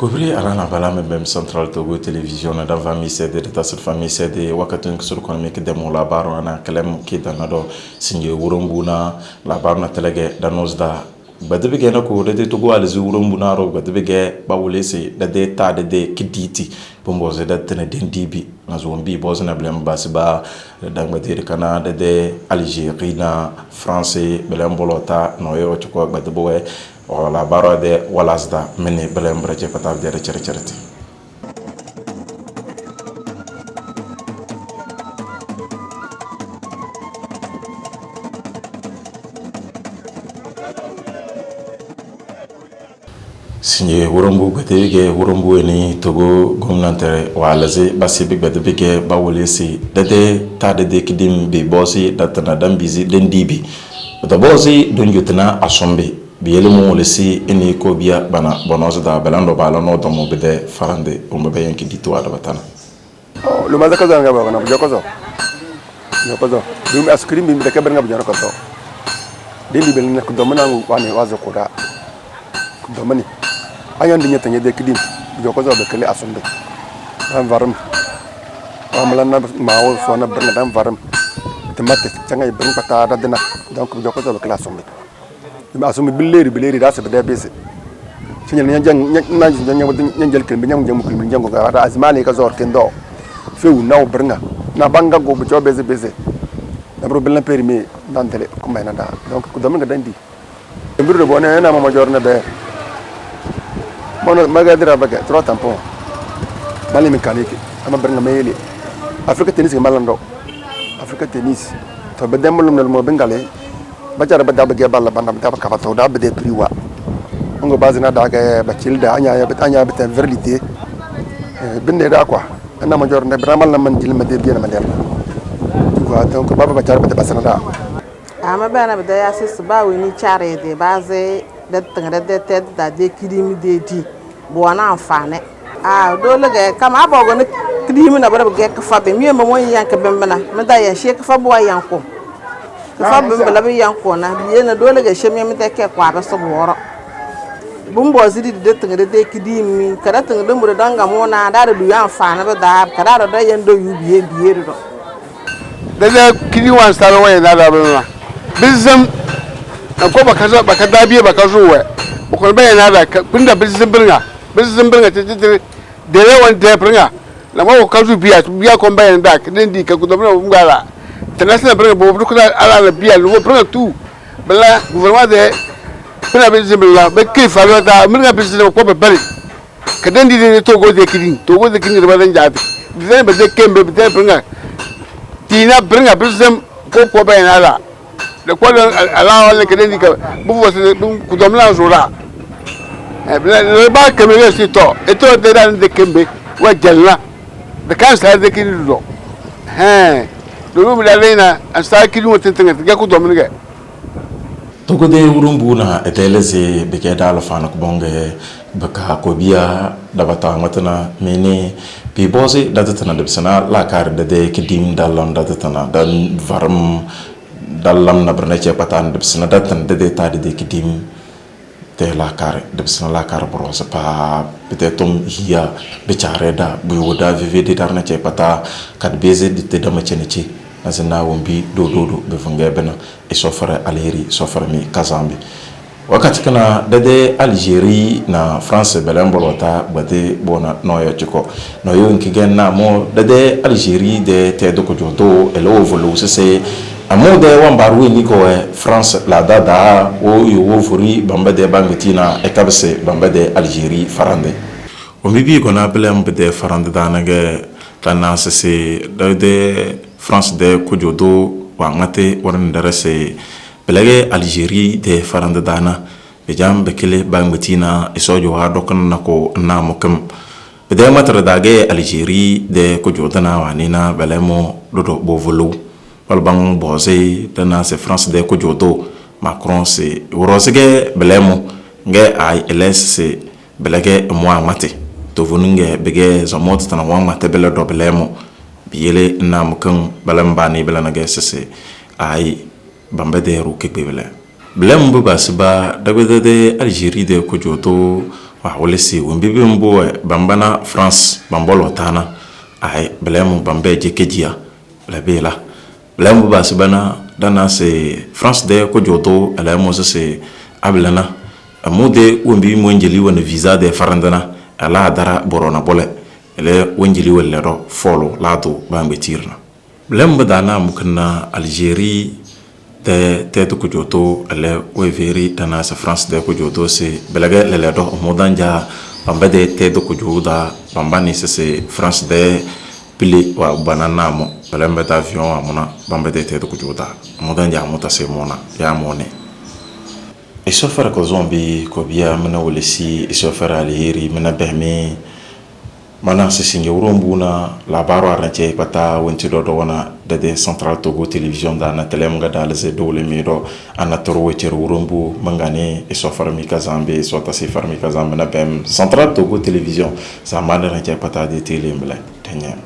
Kubri alana bala même central Togo télévision na dans famille c'est de ta famille c'est de wakatun sur économique de mon labaro na kalem ki danado sinye wurumbuna labaro na telege danosda badebege na ko de Togo alzi wurumbuna ro badebege bawule se de ta de kiditi bomboze da tene dendibi na zombi boze na blem basba dangbatir kana de Algérie na français blem bolota no yo chko badeboe wala baro de walasda meni belem braje patab de rechercherti sinye worombu gatege worombu ni Togo gomnantere walaze basibi gadebege bawolesi dede tade kidim be bosi datana dambizi dendibi da bosi don yutna asombe biyele mo lesi eni ko biya bana bonozo da belando bala no domo bede farande o mbe yanki ditu ada batana lo maza kaza nga ba na bujokozo dum askrim bi de kaber nga bujokozo dindi bel nak domana wani wazo koda domani ayan dinya tanya de kidim bujokozo be kele asumbe am varam amlan na mawo so na berna dam varam temate tanga ibrin pata da dina donc bujokozo be kele asumbe ma asumi bileri da se bede bese sinyal nyang ken binyam jam ken nyang ga da azmani ka zor ken do few naw brnga na banga go bu jobe bese na bro bel na permis dantele ko mayna da donc ko dam nga dandi mbir do bona na ma jor na be mono magadira baga trois tampons mali mécanique ama brnga mayeli afrique tennis malando afrique tennis to be demulum nal mo bengale bacara ba dabe balla bandam dabe kabato dabe de priwa ngo bazina daga ba cilda anya ya verité binde da quoi na ma jor ne bramal na man dil ma de bien ma leer tu vois donc baba bacara ba basana da ama bana ba ya sis ba we ni chare de baze de tanga de ted da de kidimi de di bona afane dole ga kama abogo ne kidimi na bara ga ka fabe mi ma mon yanka bembana me da ya shek fa bo yanko fa bembala bi yanko na bi na dole ga sheme mi take kwa ba so boro bumbo zidi de tanga de kidimi kada tanga de mura danga mo na da du yan afane ba da kada da yando yu biye do da kidi wan sta wa na da ba bizam ko ba ka da biye ba ka zuwa ko ba yana da kunda bizam birnga tete de rewan de birnga la mo ka zu biya ko ba yana da kidin di ka ku da mu ngala international birnga bo du ka ala la biya lu birnga tu bala gouvernement de bala bizam la be ki fa da birnga bizam ko ba bari kadin di de Togo de kidin de ba dan jabi bizam ba de kembe de birnga tina birnga bizam ko ba yana da de ko ala wala kadin di ka bu fo ku domla zura le ba kemele si to eto de dan de kembe wa jalna de kan sa de kidin do do mu da lena an sa kidin wotin tanga ga ku domni ga Togo de wurumbuna eteleze beke dala fana ko bonge baka ko biya dabata matana mene bi boze datatana debsana la kar de kidim dalam datatana dan varam dalam na bernace patan debsana datan de ta de kidim te la kar debsana la kar bros pa peut-être hiya becare da bu woda vive de darna ce pata kad beze de te dama cenici azina wombi do be funga bena e sofra aleri sofra mi kazambi wakati kana dade Algérie na France belembolota bade bona noyo chiko noyo nkigen na mo dade Algérie de te do ko jodo elo volo se amo de wambaru ni ko France la dada o yo furi bamba de bangatina e kabse bamba de Algérie farande o mi bi ko na belem de farande danage kana se de France de kujodo wangate waran darase belage Algérie de farande dana be jam be kele bangbetina isojo ha dokon nako na mokam be de matra dage Algérie de kujodana wanina belemo dodo bovolo walbang boze dana se France de kujodo Macron se worosege belemo nge ay LS belage mo mate to vonunge bege zamot tana wa mate bele do belemo biyele nam kan balambani belana gesese ay bambade ru kekbele blem bu basba dabede de Algérie de kujoto wa wole si won bibi mbo bambana France bambolo tana ay blemu bambe jekedia la bela blemu basbana dana se France de ko joto ala mo se ablana amude wombi mo njeli wona visa de farandana ala dara borona bole ele wonjeli wala do folo lado bambe tirna blemu dana mukna Algérie de tete ko joto ale we veri dana se France de ko joto se belaga le do modanja bamba de tete ko joda bamba ni se France de pili wa banana mo blembe d'avion amona bamba de tete ko joda modanja mota se mona ya mone e sofara ko zombi ko biya mana wolesi e sofara alheri mana behmi mana se singe urombuna labaro arnche pata wonti do wana de Central Togo Television da na telem ga dalze dole mido ana toro wetir urombu mangane e sofara mi kazambe so ta se farmi kazambe na bem Central Togo Television sa mana arnche pata de telemble tenya